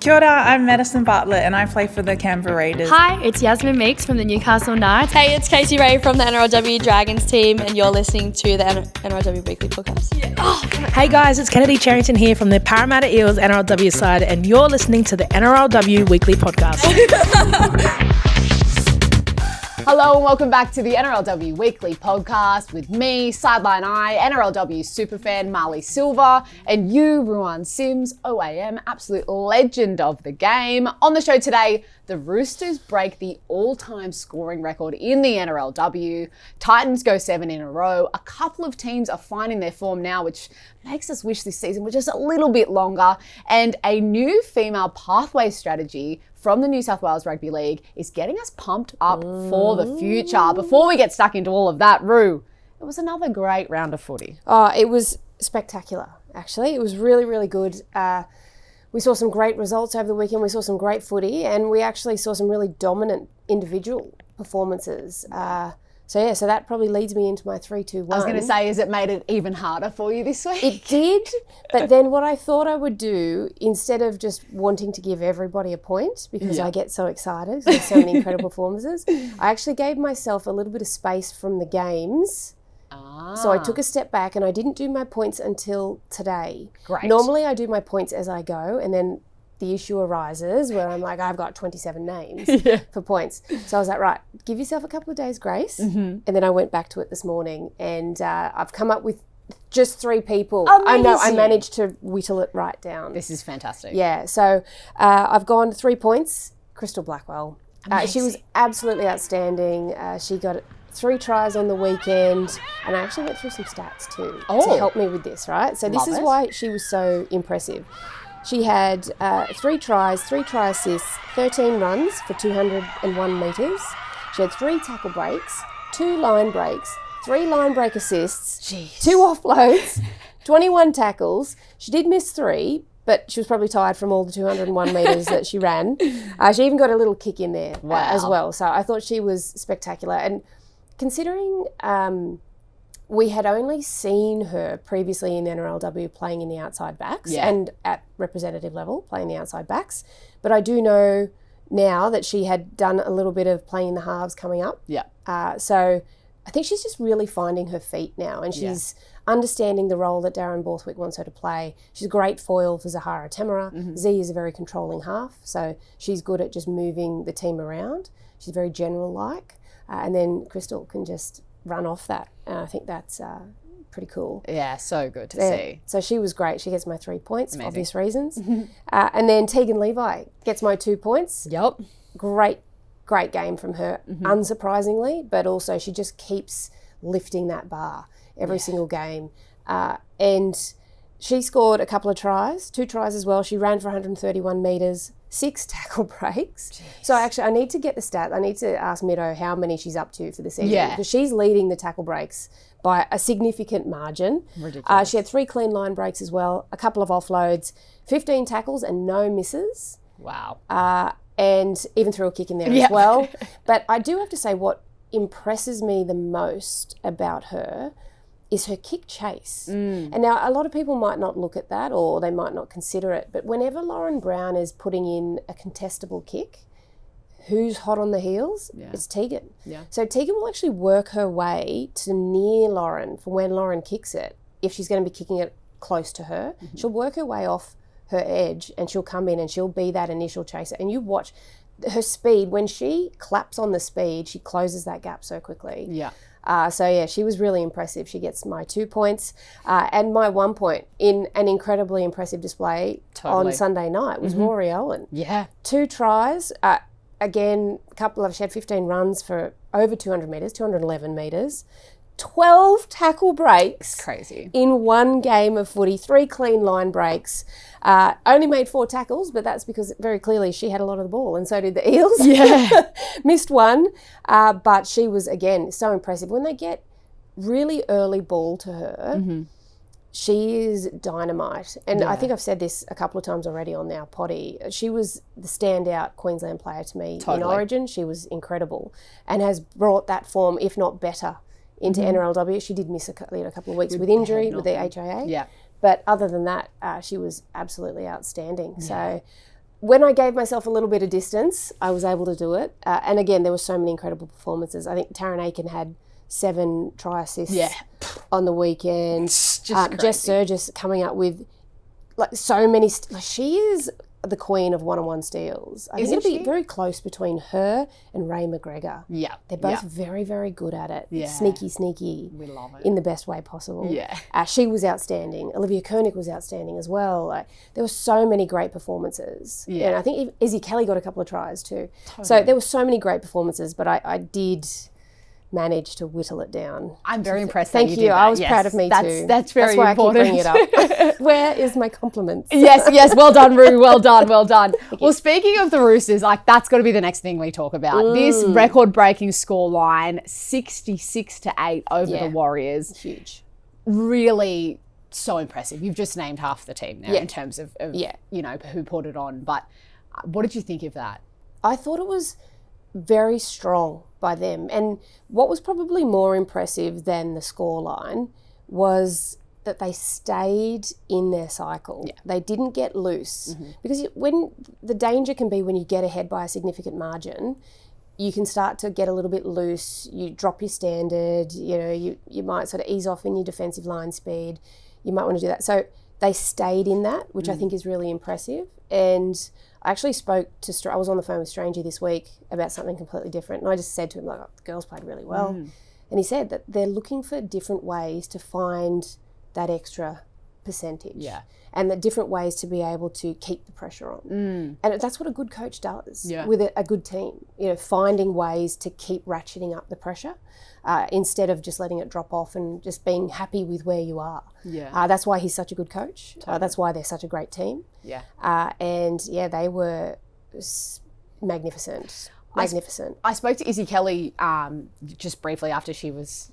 Kia ora, I'm Madison Bartlett and I play for the Canberra Raiders. Hi, it's Yasmin Meeks from the Newcastle Knights. Hey, it's Casey Ray from the NRLW Dragons team and you're listening to the NRLW Weekly Podcast. Yeah. Hey guys, it's Kennedy Charrington here from the Parramatta Eels NRLW side and you're listening to the NRLW Weekly Podcast. Hello and welcome back to the NRLW Weekly Podcast with me, Sideline Eye, NRLW superfan Marlee Silva, and you, Ruan Sims, OAM, absolute legend of the game. On the show today, the Roosters break the all-time scoring record in the NRLW. Titans go 7 in a row. A couple of teams are finding their form now, which makes us wish this season was just a little bit longer. And a new female pathway strategy from the New South Wales Rugby League is getting us pumped up for the future. Before we get stuck into all of that, Roo, it was another great round of footy. Oh, it was spectacular, actually. It was really, really good. We saw some great results over the weekend. We saw some great footy and we actually saw some really dominant individual performances. So that probably leads me into my 3-2-1. I was going to say, has it made it even harder for you this week? It did, but then what I thought I would do, instead of just wanting to give everybody a point, because I get so excited, there's so many incredible performances, I actually gave myself a little bit of space from the games. So I took a step back and I didn't do my points until today. Great. Normally I do my points as I go and then the issue arises where I'm like, I've got 27 names for points. So I was like, right, give yourself a couple of days grace. And then I went back to it this morning and I've come up with just 3 people. Amazing. I know, I managed to whittle it right down. This is fantastic. Yeah, so I've gone 3 points. Krystal Blackwell. She was absolutely outstanding. She got 3 tries on the weekend and I actually went through some stats too to help me with this, right? So this is why she was so impressive. She had 3 tries, 3 try assists, 13 runs for 201 metres. She had 3 tackle breaks, 2 line breaks, 3 line break assists, 2 offloads, 21 tackles. She did miss 3, but she was probably tired from all the 201 metres that she ran. She even got a little kick in there as well. So I thought she was spectacular. And considering we had only seen her previously in the NRLW playing in the outside backs and at representative level playing the outside backs. But I do know now that she had done a little bit of playing in the halves coming up. So I think she's just really finding her feet now and she's understanding the role that Darren Borthwick wants her to play. She's a great foil for Zahara Temera. Z is a very controlling half, so she's good at just moving the team around. She's very general-like. And then Krystal can just run off that. And I think that's pretty cool. Yeah, so good to see. So she was great. She gets my 3 points for obvious reasons. And then Tegan Levi gets my 2 points. Yep. Great game from her, unsurprisingly, but also she just keeps lifting that bar every single game. And she scored a couple of tries, 2 tries as well. She ran for 131 metres, 6 tackle breaks. Jeez. So actually I need to get the stat. I need to ask Middo how many she's up to for the season because she's leading the tackle breaks by a significant margin. Ridiculous. She had 3 clean line breaks as well, a couple of offloads, 15 tackles and no misses. Wow. And even threw a kick in there as well. But I do have to say what impresses me the most about her is her kick chase. And now a lot of people might not look at that or they might not consider it, but whenever Lauren Brown is putting in a contestable kick, who's hot on the heels? It's Tegan. So Tegan will actually work her way to near Lauren for when Lauren kicks it. If she's going to be kicking it close to her, she'll work her way off her edge and she'll come in and she'll be that initial chaser. And you watch her speed, when she claps on the speed, she closes that gap so quickly. She was really impressive. She gets my 2 points and my 1 point in an incredibly impressive display on Sunday night was Rory Owen. 2 tries. Again, she had 15 runs for over 200 metres, 211 metres. 12 tackle breaks. It's crazy. In 1 game of footy, 3 clean line breaks. Only made 4 tackles, but that's because very clearly she had a lot of the ball and so did the Eels. Missed 1, but she was, again, so impressive. When they get really early ball to her, she is dynamite. And I think I've said this a couple of times already on our potty. She was the standout Queensland player to me in Origin. She was incredible and has brought that form, if not better, into NRLW. She did miss a couple of weeks with injury with the HIA. But other than that, she was absolutely outstanding. So when I gave myself a little bit of distance, I was able to do it. And again, there were so many incredible performances. I think Taryn Aiken had 7 try assists on the weekend. Jess Surgis coming up with like so many. She is the queen of one-on-one steals. I think it'll be very close between her and Ray McGregor. Yeah. They're both very, very good at it. Yeah. Sneaky. We love it. In the best way possible. Yeah. She was outstanding. Olivia Koenig was outstanding as well. Like, there were so many great performances. Yeah. And I think Izzy Kelly got a couple of tries too. Totally. So there were so many great performances, but I did manage to whittle it down. I'm very impressed. Thank that you. you did that. I was proud of me too. That's very why important. I keep bringing it up. Where is my compliments? Yes. Well done, Rue. Well done. Well, speaking of the Roosters, like that's got to be the next thing we talk about. This record-breaking scoreline, 66-8 over the Warriors. Huge. Really so impressive. You've just named half the team now in terms of you know, who put it on. But what did you think of that? I thought it was very strong by them. And what was probably more impressive than the scoreline was that they stayed in their cycle. Yeah. They didn't get loose. Because when the danger can be when you get ahead by a significant margin, you can start to get a little bit loose. You drop your standard. You know, you might sort of ease off in your defensive line speed. You might want to do that. So they stayed in that, which I think is really impressive. And I actually spoke to, I was on the phone with Strangey this week about something completely different. And I just said to him, like, oh, the girls played really well. And he said that they're looking for different ways to find that extra percentage. Yeah. And the different ways to be able to keep the pressure on. And that's what a good coach does with a good team. You know, finding ways to keep ratcheting up the pressure instead of just letting it drop off and just being happy with where you are. Yeah. That's why he's such a good coach. That's why they're such a great team. Yeah. And they were magnificent. I spoke to Izzy Kelly just briefly after she was,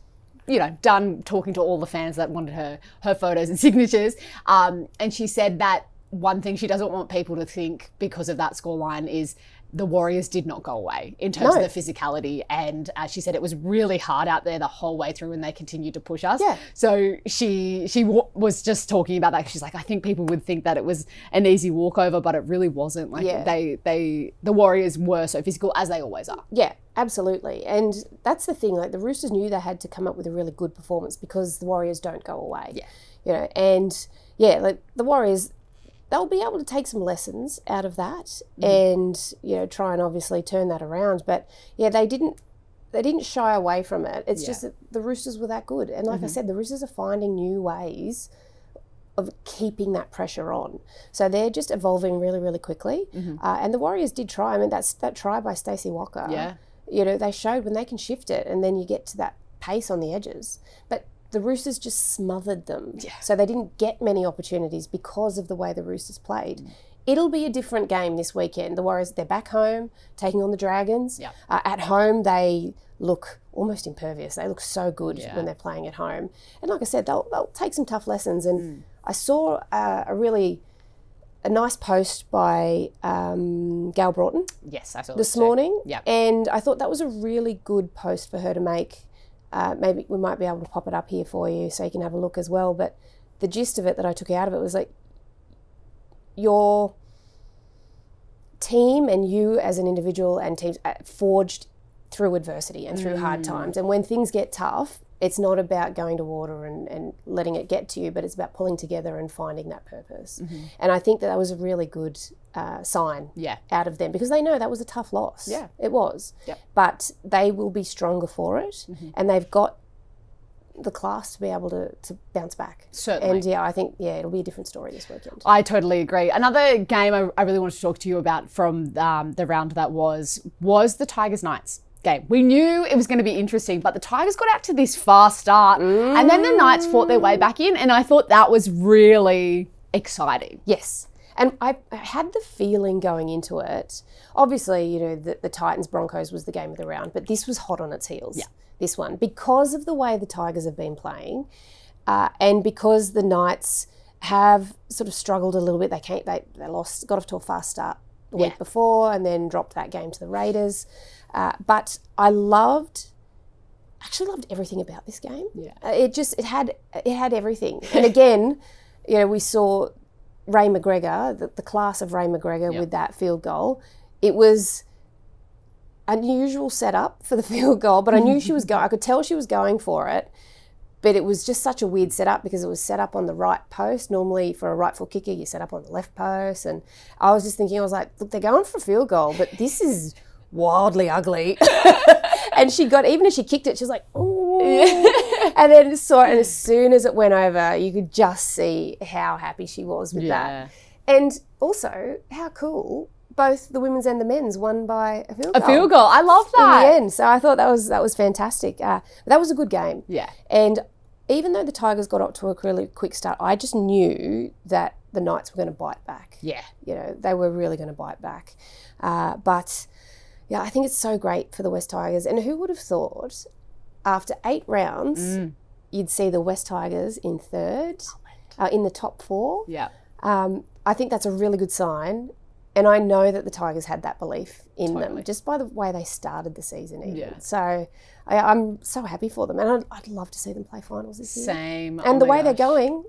you know, done talking to all the fans that wanted her photos and signatures. And she said that one thing she doesn't want people to think because of that scoreline is the Warriors did not go away in terms of the physicality. And she said it was really hard out there the whole way through and they continued to push us. Yeah. So she was just talking about that. She's like, I think people would think that it was an easy walkover, but it really wasn't. Like the Warriors were so physical, as they always are. Yeah. Absolutely. And that's the thing, like the Roosters knew they had to come up with a really good performance because the Warriors don't go away. Yeah. You know, and like the Warriors, they'll be able to take some lessons out of that and, you know, try and obviously turn that around. But they didn't shy away from it. It's just that the Roosters were that good. And like I said, the Roosters are finding new ways of keeping that pressure on. So they're just evolving really, really quickly. And the Warriors did try. I mean, that try by Stacey Walker. Yeah. You know, they showed when they can shift it and then you get to that pace on the edges. But the Roosters just smothered them. Yeah. So they didn't get many opportunities because of the way the Roosters played. It'll be a different game this weekend. The Warriors, they're back home, taking on the Dragons. Yeah. At home, they look almost impervious. They look so good when they're playing at home. And like I said, they'll take some tough lessons. And I saw a nice post by Gail Broughton. Yes, I saw this morning. Yeah. And I thought that was a really good post for her to make. Maybe we might be able to pop it up here for you so you can have a look as well. But the gist of it that I took out of it was like your team and you as an individual and teams forged through adversity and through hard times. And when things get tough, it's not about going to water and letting it get to you, but it's about pulling together and finding that purpose. And I think that was a really good sign out of them because they know that was a tough loss. Yeah, it was. Yep. But they will be stronger for it and they've got the class to be able to bounce back. Certainly. And I think, it'll be a different story this weekend. I totally agree. Another game I really wanted to talk to you about from the round that was the Tigers-Knights game. We knew it was going to be interesting, but the Tigers got out to this fast start and then the Knights fought their way back in and I thought that was really exciting. Yes. And I had the feeling going into it, obviously, you know, the Titans-Broncos was the game of the round, but this was hot on its heels, this one, because of the way the Tigers have been playing and because the Knights have sort of struggled a little bit. They got off to a fast start the week before and then dropped that game to the Raiders. But I actually loved everything about this game. Yeah. It had everything. And again, you know, we saw Ray McGregor, the class of Ray McGregor with that field goal. It was unusual setup for the field goal, but I knew she was going. I could tell she was going for it, but it was just such a weird setup because it was set up on the right post. Normally, for a right foot kicker, you set up on the left post, and I was just thinking, I was like, look, they're going for a field goal, but this is wildly ugly. And she got, even as she kicked it, she was like, ooh. And then saw it, and as soon as it went over, you could just see how happy she was with that. And also, how cool. Both the women's and the men's won by a field goal. A field goal. I love that. In the end. So I thought that was fantastic. That was a good game. Yeah. And even though the Tigers got up to a really quick start, I just knew that the Knights were going to bite back. Yeah. You know, they were really going to bite back. But yeah, I think it's so great for the West Tigers. And who would have thought after 8 rounds, you'd see the West Tigers in third, in the top 4? Yeah. I think that's a really good sign. And I know that the Tigers had that belief in them just by the way they started the season even. Yeah. So I'm so happy for them. And I'd love to see them play finals this year. Same. And the way they're going,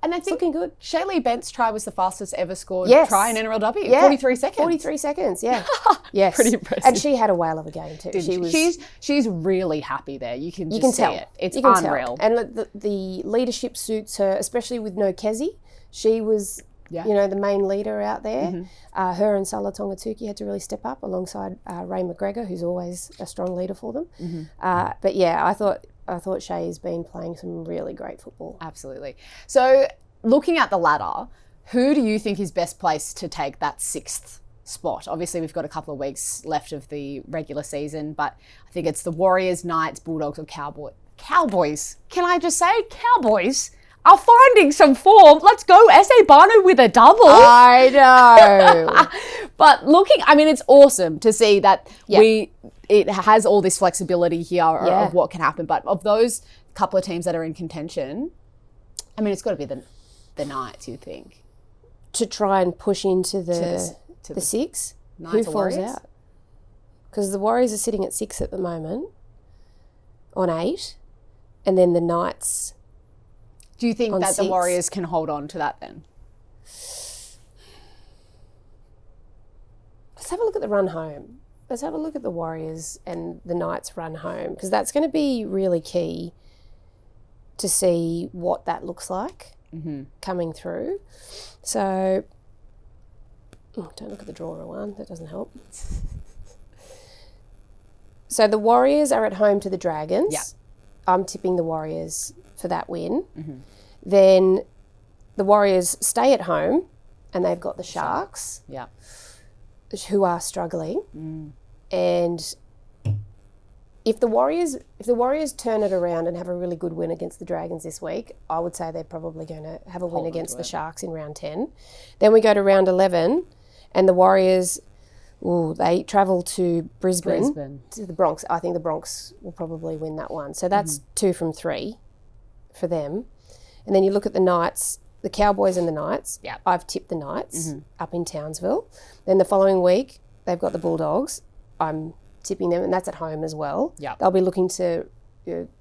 and I think looking good. Shaylee Bent's try was the fastest ever scored try in NRLW. Yeah. 43 seconds. 43 seconds, yeah. Yes. Pretty impressive. And she had a whale of a game too. She's really happy there. You can tell see it. It's Tell. unreal. And the leadership suits her, especially with no Kezi. She was... you know, the main leader out there. Her and Sala Tongatuki had to really step up alongside Ray McGregor, who's always a strong leader for them. But yeah, I thought Shay's been playing some really great football. Absolutely. So looking at the ladder, who do you think is best placed to take that 6th spot? Obviously, we've got a couple of weeks left of the regular season, but I think it's the Warriors, Knights, Bulldogs, or Cowboys. Can I just say Cowboys are finding some form. Let's go, S.A. Banu with a double. I know. But it's awesome to see that it has all this flexibility here of what can happen. But of those couple of teams that are in contention, it's got to be the Knights, you'd think. To try and push into the 6? Knights who or falls Warriors? out? Because the Warriors are sitting at 6 at the moment, on 8, and then the Knights... Do you think that 6. the Warriors can hold on to that then? Let's have a look at the run home. Let's have a look at the Warriors and the Knights run home, because that's going to be really key to see what that looks like coming through. So, don't look at the draw, Ruan. That doesn't help. So the Warriors are at home to the Dragons. Yeah. I'm tipping the Warriors for that win. Then the Warriors stay at home and they've got the Sharks, who are struggling. And if the Warriors turn it around and have a really good win against the Dragons this week, I would say they're probably going to have a win against the Sharks in round 10. Then we go to round 11 and the Warriors, they travel to Brisbane, to the Bronx. I think the Bronx will probably win that one. So that's 2 from 3 for them. And then you look at the Knights, the Cowboys and the Knights. Yeah. I've tipped the Knights up in Townsville. Then the following week, they've got the Bulldogs. I'm tipping them, and that's at home as well. Yeah. They'll be looking to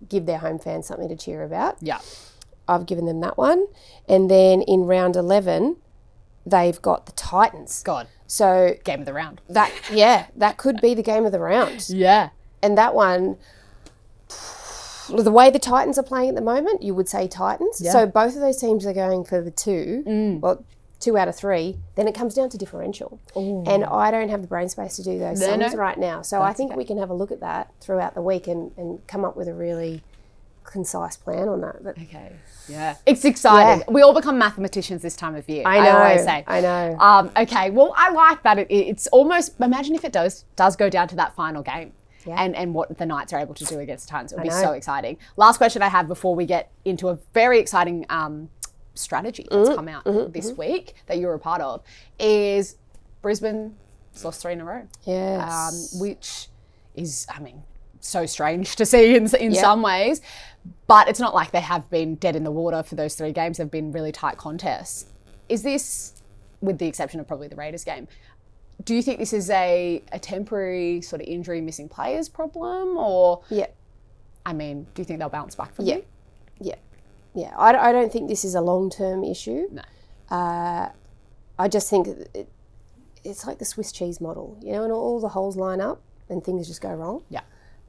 give their home fans something to cheer about. Yeah. I've given them that one. And then in round 11, they've got the Titans. God. So game of the round. That could be the game of the round. Yeah. And that one, the way the Titans are playing at the moment, you would say Titans. Yeah. So both of those teams are going for the 2. Well, 2 out of 3. Then it comes down to differential. Ooh. And I don't have the brain space to do those things right now. So I think we can have a look at that throughout the week and come up with a really concise plan on that. But yeah. It's exciting. Yeah. We all become mathematicians this time of year. I always say. I know. Okay. Well, I like that. It's almost, imagine if it does go down to that final game. Yeah. And what the Knights are able to do against the Titans. It would be so exciting. Last question I have before we get into a very exciting strategy that's come out this week that you're a part of is Brisbane lost 3 in a row. Yes. Which is, so strange to see in some ways. But it's not like they have been dead in the water for those 3 games. They've been really tight contests. Is this, with the exception of probably the Raiders game, do you think this is a temporary sort of injury, missing players problem? Or, do you think they'll bounce back from you? Yeah. I don't think this is a long-term issue. No. I just think it's like the Swiss cheese model, you know, and all the holes line up and things just go wrong. Yeah.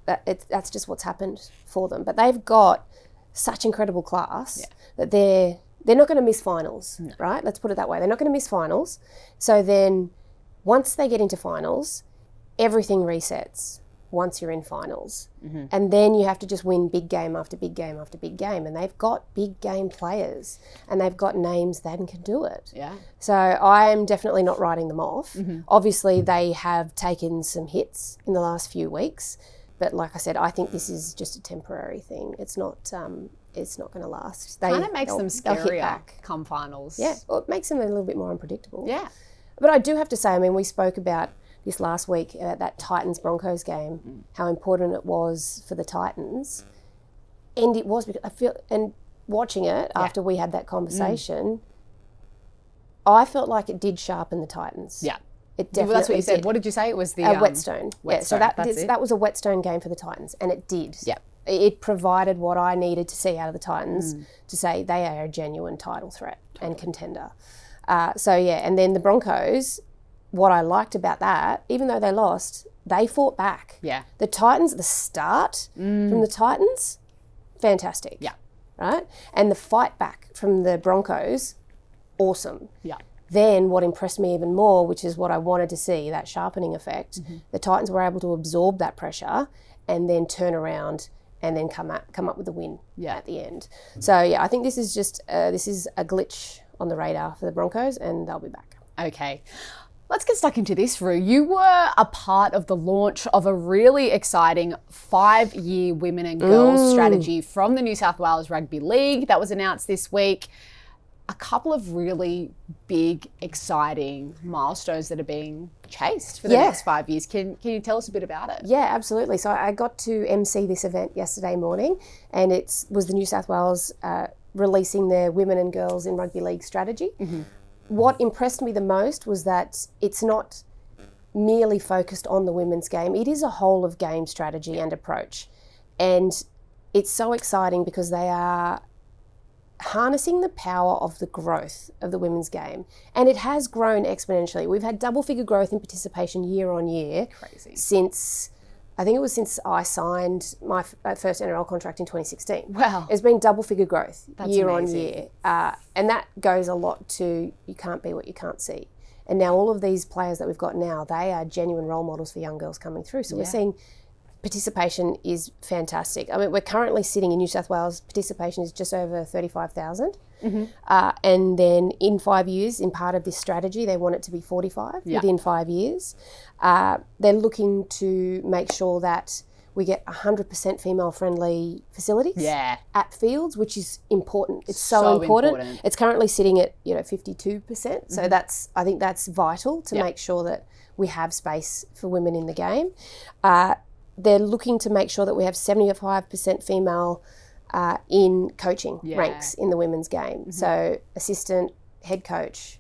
That's just what's happened for them. But they've got such incredible class that they're not going to miss finals, right? Let's put it that way. They're not going to miss finals. So then once they get into finals, everything resets once you're in finals. And then you have to just win big game after big game after big game. And they've got big game players and they've got names that can do it. Yeah. So I am definitely not writing them off. Obviously, they have taken some hits in the last few weeks. But like I said, I think this is just a temporary thing. It's not going to last. Kind of makes them scarier come finals. Yeah, well, it makes them a little bit more unpredictable. Yeah. But I do have to say, I mean, we spoke about this last week, that Titans-Broncos game, how important it was for the Titans. And it was, because I feel, and watching it after we had that conversation, I felt like it did sharpen the Titans. Yeah. It definitely That's what you said. did. What did you say? It was the Whetstone. Yeah, so Whetstone, that was a Whetstone game for the Titans, and it did. Yeah. It provided what I needed to see out of the Titans to say they are a genuine title threat and contender. And then the Broncos, what I liked about that, even though they lost, they fought back. Yeah. The Titans, the start from the Titans, fantastic. Yeah. Right? And the fight back from the Broncos, awesome. Yeah. Then what impressed me even more, which is what I wanted to see, that sharpening effect, the Titans were able to absorb that pressure and then turn around and then come up with a win at the end. So, yeah, I think this is just this is a glitch on the radar for the Broncos, and they'll be back. Okay. Let's get stuck into this, Ru. You were a part of the launch of a really exciting 5-year women and girls strategy from the New South Wales Rugby League that was announced this week. A couple of really big, exciting milestones that are being chased for the next 5 years. Can you tell us a bit about it? Yeah, absolutely. So I got to MC this event yesterday morning, and it was the New South Wales releasing their women and girls in rugby league strategy. What impressed me the most was that it's not merely focused on the women's game. It is a whole of game strategy and approach. And it's so exciting because they are harnessing the power of the growth of the women's game. And it has grown exponentially. We've had double-figure growth in participation year on year. Crazy. Since I signed my first NRL contract in 2016. Wow. It's been double-figure growth year amazing. on year. And that goes a lot to you can't be what you can't see. And now all of these players that we've got now, they are genuine role models for young girls coming through. So we're seeing participation is fantastic. I mean, we're currently sitting in New South Wales, participation is just over 35,000. And then in 5 years, in part of this strategy, they want it to be 45 within 5 years. They're looking to make sure that we get 100% female-friendly facilities at fields, which is important. It's so important. It's currently sitting at 52%. So I think that's vital to make sure that we have space for women in the game. They're looking to make sure that we have 75% female in coaching ranks in the womenmen's game. So assistant, head coach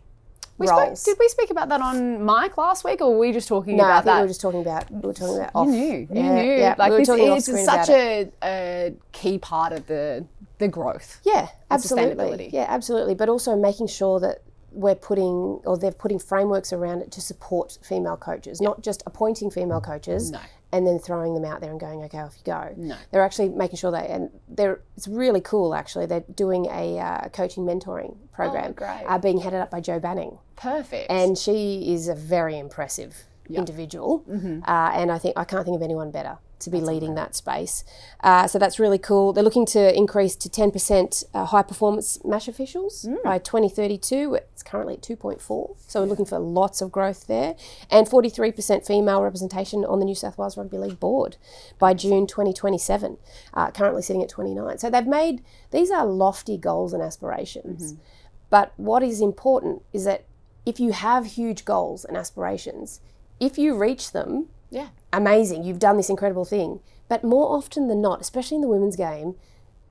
roles. Did we speak about that on Mike last week, or were we just talking No, about I think that? we were just talking about off. You knew. Yeah, Like we were talking off it's screen such about a key part of the growth. Yeah, and absolutely. sustainability. Yeah, absolutely. But also making sure that they're putting frameworks around it to support female coaches, not just appointing female coaches and then throwing them out there and going, okay, off you go. No. They're actually making sure it's really cool actually. They're doing a coaching mentoring program being headed up by Jo Banning. Perfect. And she is a very impressive individual. And I can't think of anyone better to be leading that space. So that's really cool. They're looking to increase to 10% high performance MASH officials by 2032. It's currently at 2.4. So we're looking for lots of growth there. And 43% female representation on the New South Wales Rugby League board by June 2027. Currently sitting at 29. So these are lofty goals and aspirations. But what is important is that if you have huge goals and aspirations, if you reach them, amazing, you've done this incredible thing. But more often than not, especially in the women's game,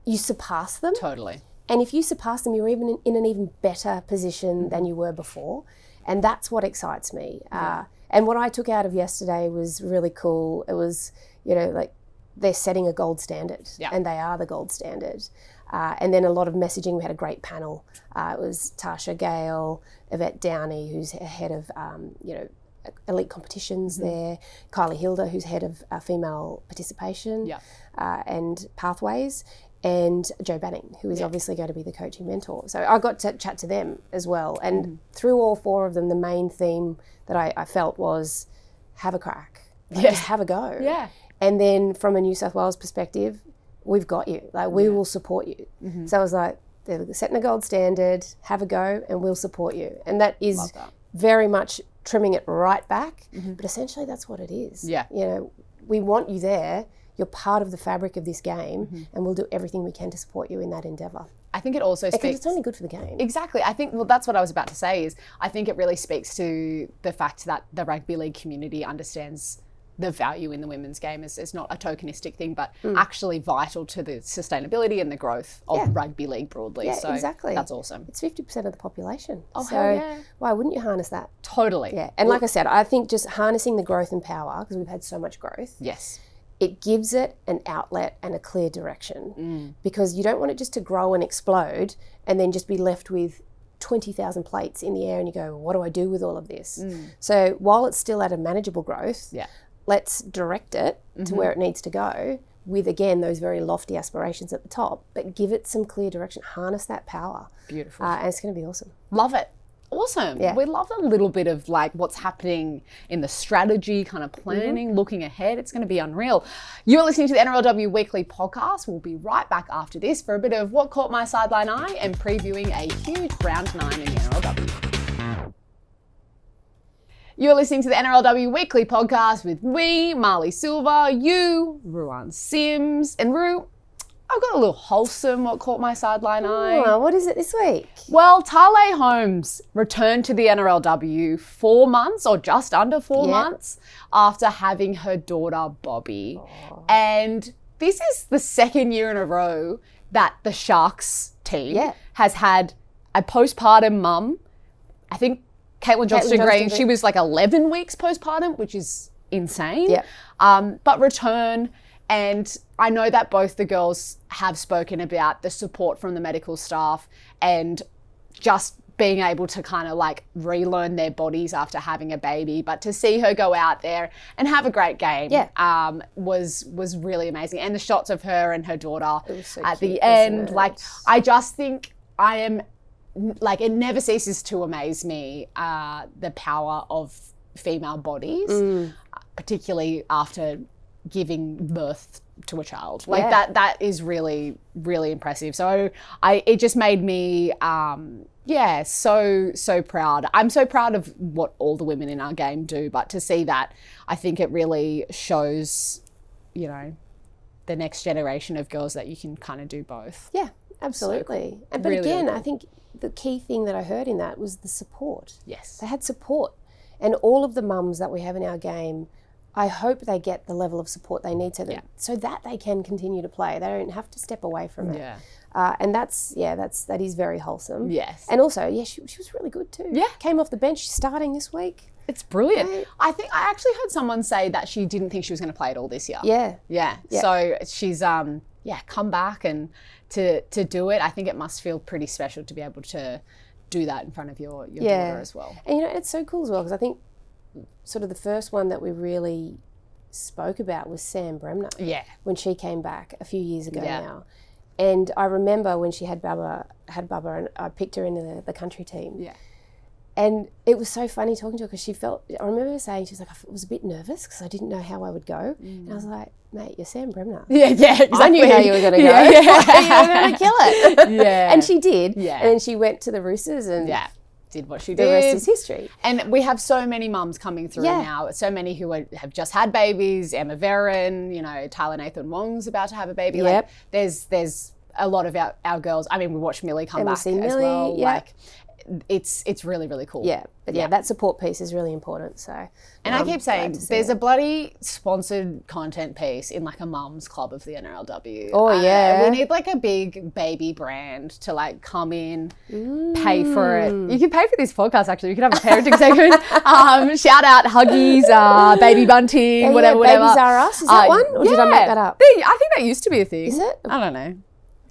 you surpass them. Totally. And if you surpass them, you're even in an even better position than you were before. And that's what excites me. And what I took out of yesterday was really cool. It was, they're setting a gold standard, and they are the gold standard. And then a lot of messaging. We had a great panel. It was Tasha Gale, Yvette Downey, who's head of, elite competitions there, Kylie Hilda, who's head of female participation and pathways, and Joe Banning, who is obviously going to be the coaching mentor. So I got to chat to them as well. And through all four of them, the main theme that I felt was have a crack. Just have a go. Yeah. And then from a New South Wales perspective, we've got you. Like, we will support you. So I was like, they're setting a gold standard, have a go, and we'll support you. And that is very much trimming it right back. But essentially that's what it is. Yeah. You know, we want you there. You're part of the fabric of this game, and we'll do everything we can to support you in that endeavour. I think it also speaks... Because it's only good for the game. Exactly. I think, well, that's what I was about to say is I think it really speaks to the fact that the rugby league community understands the value in the women's game. It's not a tokenistic thing, but actually vital to the sustainability and the growth of rugby league broadly. Yeah, so exactly. That's awesome. It's 50% of the population. Oh, so hell yeah. why wouldn't you harness that? Totally. Yeah. And like I said, I think just harnessing the growth and power, because we've had so much growth. Yes. It gives it an outlet and a clear direction, because you don't want it just to grow and explode and then just be left with 20,000 plates in the air and you go, what do I do with all of this? So while it's still at a manageable growth, let's direct it to where it needs to go with, again, those very lofty aspirations at the top, but give it some clear direction, harness that power. Beautiful. And it's going to be awesome. Love it. Awesome. Yeah. We love a little bit of like what's happening in the strategy, kind of planning, looking ahead. It's going to be unreal. You're listening to the NRLW Weekly Podcast. We'll be right back after this for a bit of what caught my sideline eye and previewing a huge round 9 in the NRLW. You're listening to the NRLW Weekly Podcast with me, Marlee Silva, you, Ruan Sims, and Ru. I've got a little wholesome what caught my sideline eye. Oh, what is it this week? Well, Talei Holmes returned to the NRLW 4 months or just under 4 months after having her daughter Bobby. And this is the second year in a row that the Sharks team has had a postpartum mum. I think Caitlin Johnston-Green, she was like 11 weeks postpartum, which is insane. But return. And I know that both the girls have spoken about the support from the medical staff and just being able to kind of like relearn their bodies after having a baby. But to see her go out there and have a great game was really amazing. And the shots of her and her daughter at the end, like I just think I am like, it never ceases to amaze me, the power of female bodies, particularly after giving birth to a child. Like that is really, really impressive. So it just made me, so proud. I'm so proud of what all the women in our game do, but to see that, I think it really shows, you know, the next generation of girls that you can kind of do both. Yeah, absolutely. So cool. But really, again, really cool. I think the key thing that I heard in that was the support. Yes. They had support. And all of the mums that we have in our game, I hope they get the level of support they need so that they can continue to play. They don't have to step away from it. And that is very wholesome. Yes. And also, she was really good too. Yeah. Came off the bench starting this week. It's brilliant. Right. I think I actually heard someone say that she didn't think she was going to play it all this year. Yeah. So she's come back and to do it. I think it must feel pretty special to be able to do that in front of your daughter as well. And it's so cool as well, because I think sort of the first one that we really spoke about was Sam Bremner. Yeah. When she came back a few years ago now. And I remember when she had Bubba and I picked her into the country team. Yeah. And it was so funny talking to her, because I remember her saying, she was like, I was a bit nervous because I didn't know how I would go. And I was like, mate, you're Sam Bremner. Yeah, exactly. I knew how you were going to go. You were going to kill it. Yeah. And she did. Yeah. And then she went to the Roosters and did what she did. The rest is history. And we have so many mums coming through now. So many who have just had babies. Emma Veron, Tyler Nathan Wong's about to have a baby. Like, there's a lot of our girls. I mean, we watched Millie come back as well. Like, it's really, really cool. Yeah, but that support piece is really important. So, and I keep saying, there's a bloody sponsored content piece in like a mums club of the NRLW. Oh yeah, we need like a big baby brand to like come in, pay for it. You can pay for this podcast. Actually, we could have a parenting segment. Shout out Huggies, Baby Bunting, whatever. Babies Are Us. Is that one, or did I make that up? I think that used to be a thing. Is it? I don't know.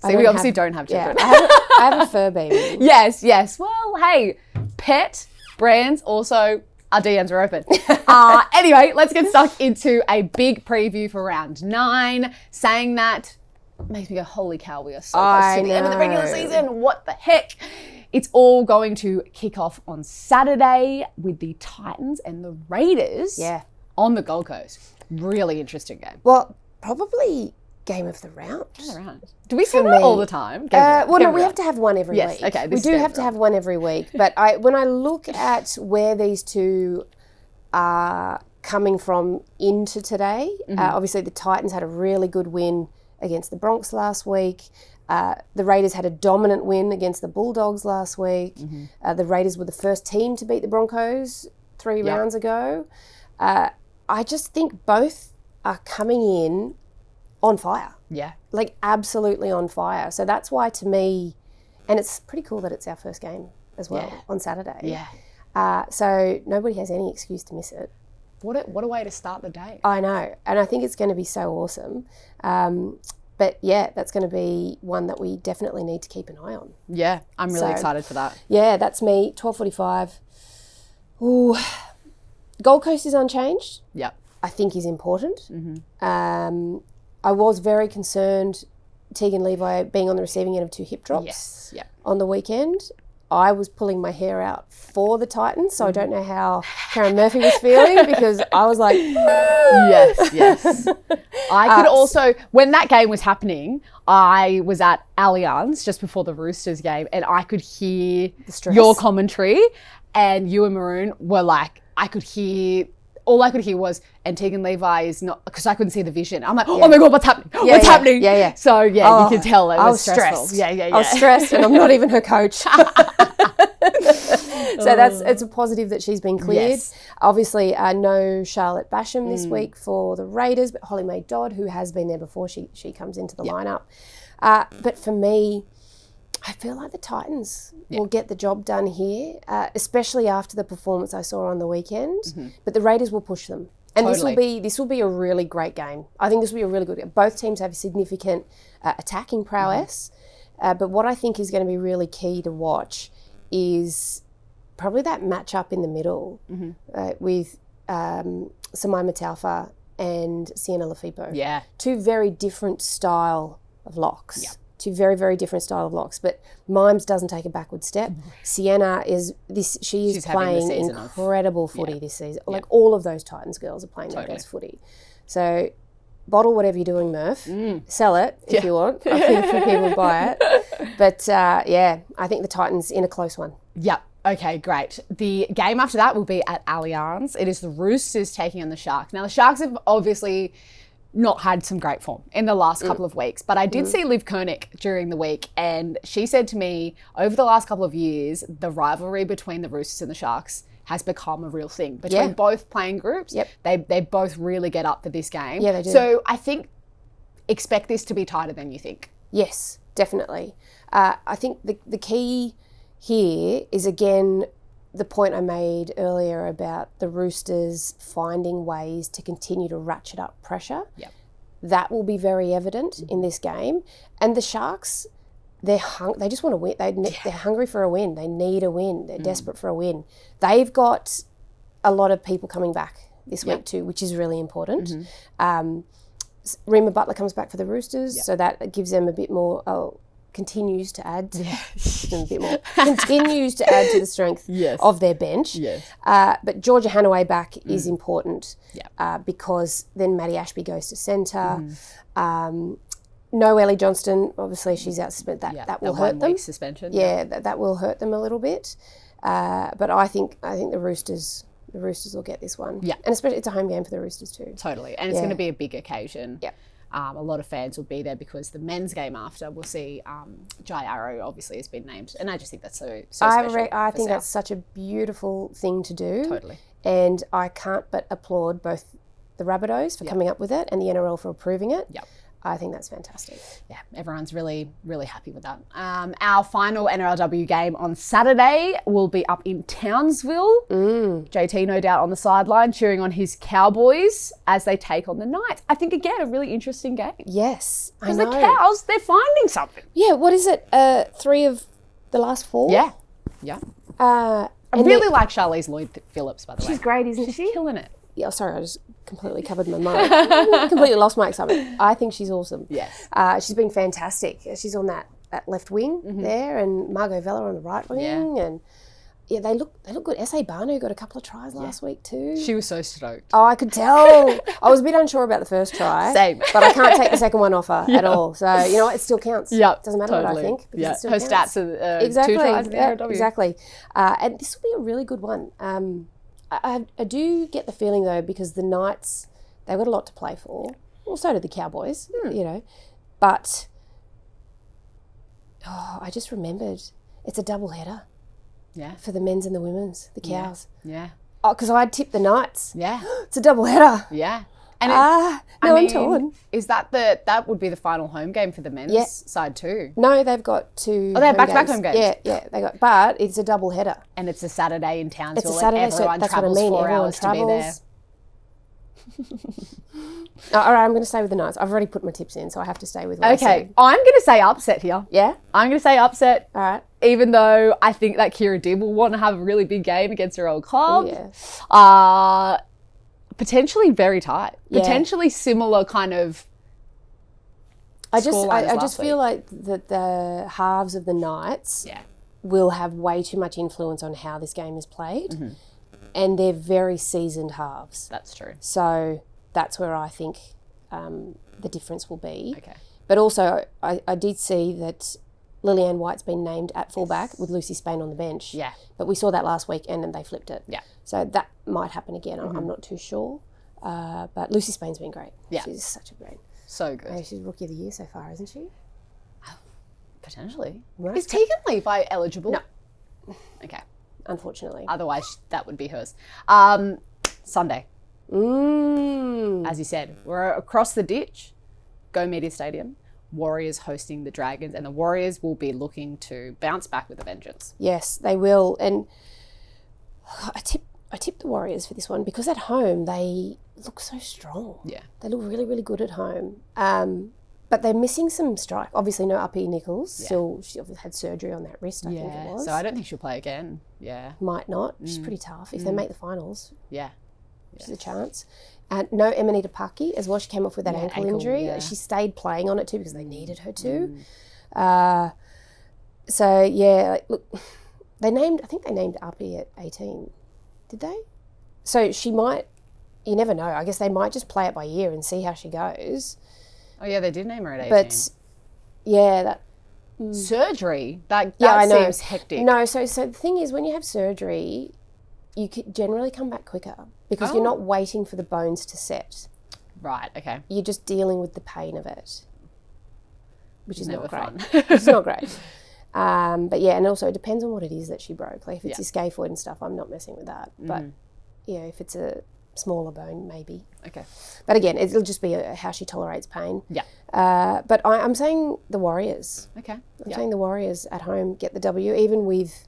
See, we obviously don't have children. I have a fur baby. Yes. Well, hey, pet brands also, our DMs are open. Anyway, let's get stuck into a big preview for round 9. Saying that makes me go, holy cow, we are so close to the end of the regular season. What the heck? It's all going to kick off on Saturday with the Titans and the Raiders on the Gold Coast. Really interesting game. Well, probably game of the round. Do we say that all the time? We have to have one every week. Okay, we do have to have one every week. But when I look at where these two are coming from into today, obviously the Titans had a really good win against the Broncos last week. The Raiders had a dominant win against the Bulldogs last week. The Raiders were the first team to beat the Broncos 3 rounds ago. I just think both are coming in on fire. Yeah. Like absolutely on fire. So that's why to me, and it's pretty cool that it's our first game as well on Saturday. Yeah. So nobody has any excuse to miss it. What a way to start the day. I know. And I think it's going to be so awesome. But yeah, that's going to be one that we definitely need to keep an eye on. Yeah, I'm really excited for that. Yeah, that's me. 12:45. Ooh, Gold Coast is unchanged. Yep. I think is important. I was very concerned Tegan Levi being on the receiving end of 2 hip drops on the weekend. I was pulling my hair out for the Titans, so I don't know how Karen Murphy was feeling because I was like, yes. I could also, when that game was happening, I was at Allianz just before the Roosters game and I could hear your commentary and you and Maroon were like, all I could hear was, and Tegan Levi is not, because I couldn't see the vision. I'm like, oh my God, what's happening? What's happening? Yeah. So you could tell it was stressful. Stressed. I was stressed and I'm not even her coach. So it's a positive that she's been cleared. Yes. Obviously, no Charlotte Basham this week for the Raiders, but Holly Mae Dodd, who has been there before, she comes into the lineup. But for me, I feel like the Titans will get the job done here, especially after the performance I saw on the weekend. But the Raiders will push them. And this will be a really great game. I think this will be a really good game. Both teams have significant attacking prowess. But what I think is going to be really key to watch is probably that matchup in the middle with Samaima Taufa and Sienna Lafipo. Yeah. 2 very different style of locks. Yeah. 2 very, very different style of locks. But Mimes doesn't take a backward step. Sienna is she's playing incredible footy this season. Like all of those Titans girls are playing their best footy. So bottle whatever you're doing, Murph. Sell it if you want. I think for people to buy it. But I think the Titans in a close one. Yep. Okay, great. The game after that will be at Allianz. It is the Roosters taking on the Sharks. Now, the Sharks have obviously not had some great form in the last couple of weeks, but I did see Liv Koenig during the week, and she said to me, over the last couple of years, the rivalry between the Roosters and the Sharks has become a real thing. Between both playing groups, they both really get up for this game. Yeah, they do. So I think, expect this to be tighter than you think. Yes, definitely. I think the key here is, again, the point I made earlier about the Roosters finding ways to continue to ratchet up pressure. Yep. That will be very evident in this game. And the Sharks, they just want to win. They're hungry for a win. They need a win. They're desperate for a win. They've got a lot of people coming back this week too, which is really important. Rima Butler comes back for the Roosters, so that gives them a bit more... continues to add continues to add to the strength of their bench. But Georgia Hanaway back is important because then Maddie Ashby goes to centre. No Ellie Johnston, obviously she's out suspended. That will hurt them. Suspension. That will hurt them a little bit. But I think the Roosters will get this one. Yeah, and especially it's a home game for the Roosters too. Totally, and it's going to be a big occasion. Yeah. A lot of fans will be there because the men's game after, we'll see Jai Arrow obviously has been named. And I just think that's so special. I think that's such a beautiful thing to do. Totally. And I can't but applaud both the Rabbitohs for coming up with it and the NRL for approving it. Yep. I think that's fantastic. Yeah, everyone's really, really happy with that. Our final NRLW game on Saturday will be up in Townsville. JT, no doubt, on the sideline cheering on his Cowboys as they take on the Knights. I think, again, a really interesting game. Yes, I Because know. the Cows, they're finding something. Yeah, what is it? 3 of the last 4? Yeah. I And really like Charlize Lloyd-Phillips, by the way. she's great, isn't she? Killing it. Yeah, sorry, I just completely covered my mic. Completely lost my excitement. I think she's awesome. Yes. She's been fantastic. She's on that left wing there, and Margot Vella on the right wing, and they look good. S.A. Barnu got a couple of tries last week too. She was so stoked. Oh, I could tell. I was a bit unsure about the first try. Same. But I can't take the second one off her at all. So, you know what? It still counts. Yeah, doesn't matter what I think. Because it still her counts. stats are Exactly. 2 tries in the NRLW. Exactly. And this will be a really good one. I do get the feeling, though, because the Knights, they've got a lot to play for. Well, so did the Cowboys, you know. But, I just remembered, it's a double header. Yeah. For the men's and the women's, the Cows. Yeah. Oh, because I'd tipped the Knights. Yeah. It's a double header. Yeah. And I'm torn. Is that would be the final home game for the men's side too? No, they've got 2. Oh, they have back-to-back home games. Yeah, they got. But it's a double header. And it's a Saturday in Townsville. It's a Saturday, and everyone so that's what I travels mean. 4 Everyone hours to be there. All right, I'm going to stay with the Knights. I've already put my tips in, so I have to stay with what I Okay, said. I'm going to say upset here. Yeah? I'm going to say upset. All right. Even though I think that Kira Dibb will want to have a really big game against her old club. Yeah. Potentially very tight. Yeah. Potentially similar kind of I just scoreline as I last just feel like that the halves of the Knights will have way too much influence on how this game is played. And they're very seasoned halves. That's true. So that's where I think the difference will be. Okay. But also, I did see that Lillian White's been named at fullback with Lucy Spain on the bench. Yeah. But we saw that last week and then they flipped it. Yeah. So that might happen again. I'm not too sure. But Lucy Spain's been great. Yeah. She's such a great. So good. She's Rookie of the Year so far, isn't she? Potentially. Right. Is Tegan Levi eligible? No. Okay. Unfortunately. Otherwise, that would be hers. Sunday. As you said, we're across the ditch. Go Media Stadium. Warriors hosting the Dragons, and the Warriors will be looking to bounce back with a vengeance. Yes, they will. And I tip the Warriors for this one because at home they look so strong. Yeah. They look really, really good at home. But they're missing some strike. Obviously, no Uppy Nichols. Yeah. Still, she obviously had surgery on that wrist, I think it was. So I don't think she'll play again. Yeah. Might not. She's pretty tough. If they make the finals, Yeah. she's a chance. And no Emanita Paki as well. She came off with that ankle injury. yeah. She stayed playing on it too because they needed her to. So yeah, look, I think they named Uppy at 18. Did they? So she might. You never know. I guess they might just play it by ear and see how she goes. Oh yeah, they did name her at 18. But yeah, that. Surgery? That I know. seems hectic. No, so the thing is, when you have surgery, you could generally come back quicker because you're not waiting for the bones to set. Right, okay. You're just dealing with the pain of it, which is Never not great. fun. It's not great. But yeah, and also it depends on what it is that she broke. Like if it's your scaphoid and stuff, I'm not messing with that. But you know, if it's a smaller bone, maybe. Okay. But again, it'll just be how she tolerates pain. Yeah. But I'm saying the Warriors. Okay. I'm saying the Warriors at home get the W, even with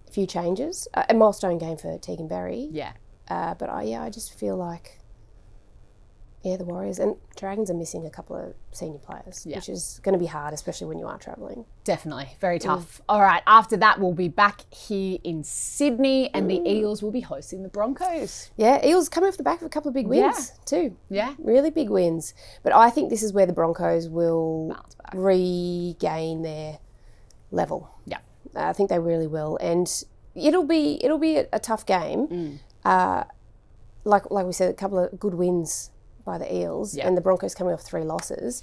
a few changes. A milestone game for Tegan Berry. Yeah. But I just feel like, the Warriors and Dragons are missing a couple of senior players, which is going to be hard, especially when you are travelling. Definitely. Very tough. All right. After that, we'll be back here in Sydney and the Eels will be hosting the Broncos. Yeah, Eels coming off the back of a couple of big wins too. Yeah. Really big wins. But I think this is where the Broncos will Bounce back. regain their level. Yeah. I think they really will. And it'll be a tough game. Like we said, a couple of good wins by the Eels and the Broncos coming off 3 losses.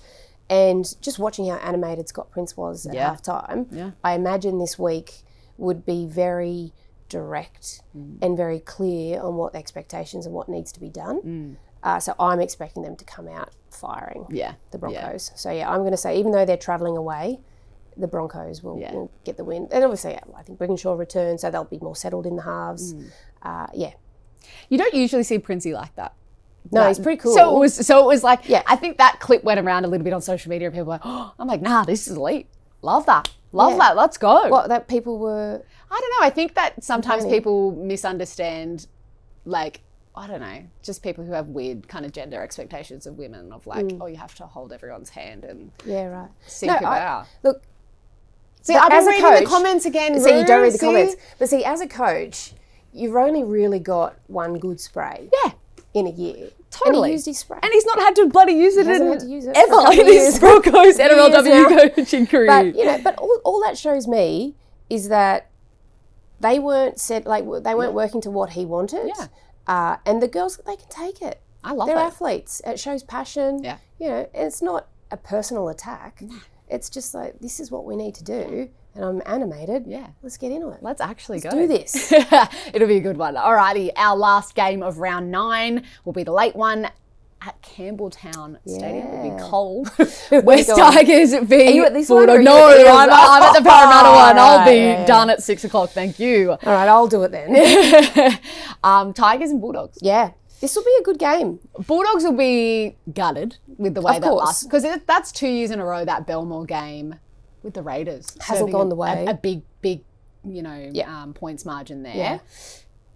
And just watching how animated Scott Prince was at halftime, I imagine this week would be very direct and very clear on what the expectations and what needs to be done. So I'm expecting them to come out firing the Broncos. So I'm going to say, even though they're travelling away, the Broncos will get the win. And obviously, I think Brigginshaw returns, so they'll be more settled in the halves. You don't usually see Princey like that. No, he's pretty cool. So it was like, Yeah. I think that clip went around a little bit on social media and people were like, oh, I'm like, nah, this is elite. Love that. Love that. Let's go. What, that people were... I don't know. I think that sometimes Complaining. people misunderstand, like, I don't know, just people who have weird kind of gender expectations of women of like, oh, you have to hold everyone's hand and Yeah, right. sink it out. Look, See, I've been as a reading the coach- comments again. See, you don't read the See? comments. But see, as a coach, you've only really got one good spray Yeah. in a year. Totally. And he used his spray. And he's not had to bloody use it, hasn't had to use it for a ever couple in of his years. Broncos Years NRLW now. coaching career. But, you know, but all that shows me is that they weren't they weren't working to what he wanted. Yeah. And the girls, they can take it. I love They're it. athletes. It shows passion. Yeah. You know, and it's not a personal attack. It's just like, this is what we need to do. And I'm animated. Yeah. Let's get into it. Let's actually go. do this. It'll be a good one. Alrighty, our last game of round 9 will be the late one at Campbelltown Stadium. It'll be cold. West going? Tigers v you at this one or are Bulldog. you No, at the Eels? I'm at the Parramatta one. I'll be yeah. done at 6 o'clock. Thank you. All right, I'll do it then. Tigers and Bulldogs. Yeah. This will be a good game. Bulldogs will be gutted with the way Of that course. last, because that's 2 years in a row that Belmore game with the Raiders Hasn't serving gone the way. a big, you know, points margin there. Yeah.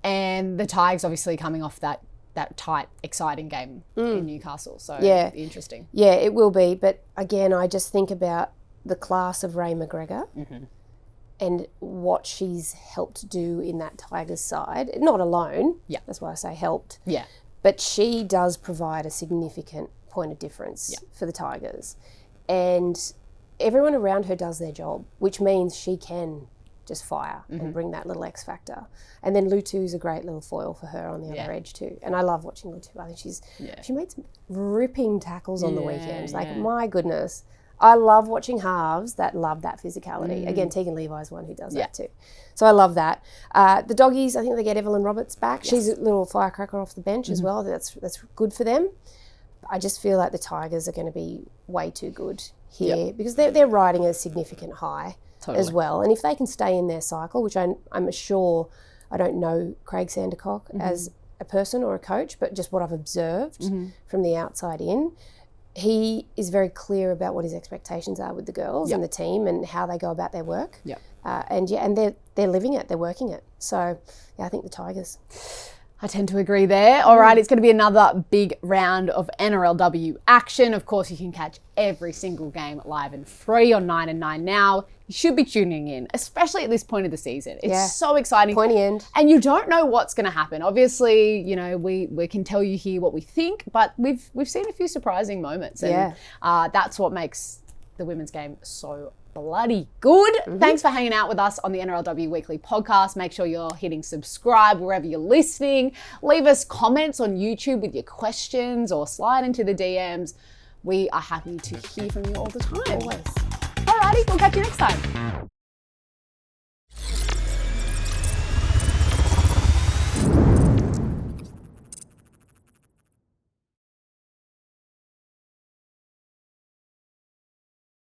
And the Tigers obviously coming off that tight, exciting game in Newcastle. So Yeah. interesting. Yeah, it will be. But again, I just think about the class of Ray McGregor and what she's helped do in that Tigers side. Not alone. Yeah. That's why I say helped. Yeah. But she does provide a significant point of difference for the Tigers. And everyone around her does their job, which means she can just fire and bring that little X factor. And then Lutu's a great little foil for her on the other edge too. And I love watching Lutu. I think she made some ripping tackles on the weekend. Like, my goodness. I love watching halves that love that physicality. Again, Tegan Levi is one who does that too. So I love that. The doggies, I think they get Evelyn Roberts back. She's a little firecracker off the bench as well. That's good for them. I just feel like the Tigers are going to be way too good here because they're riding a significant high as well. And if they can stay in their cycle, which I'm sure, I don't know Craig Sandercock as a person or a coach, but just what I've observed from the outside in, he is very clear about what his expectations are with the girls and the team and how they go about their work. And they're living it, they're working it. So I think the Tigers. I tend to agree there. All right, it's going to be another big round of NRLW action. Of course, you can catch every single game live and free on 9 and 9 now. You should be tuning in, especially at this point of the season. It's so exciting. Pointy end. And you don't know what's going to happen. Obviously, you know, we can tell you here what we think, but we've seen a few surprising moments. And that's what makes the women's game so bloody good. Thanks for hanging out with us on the NRLW Weekly Podcast. Make sure you're hitting subscribe wherever you're listening. Leave us comments on YouTube with your questions or slide into the DMs. We are happy to hear from you all the time. Always. Alrighty, we'll catch you next time.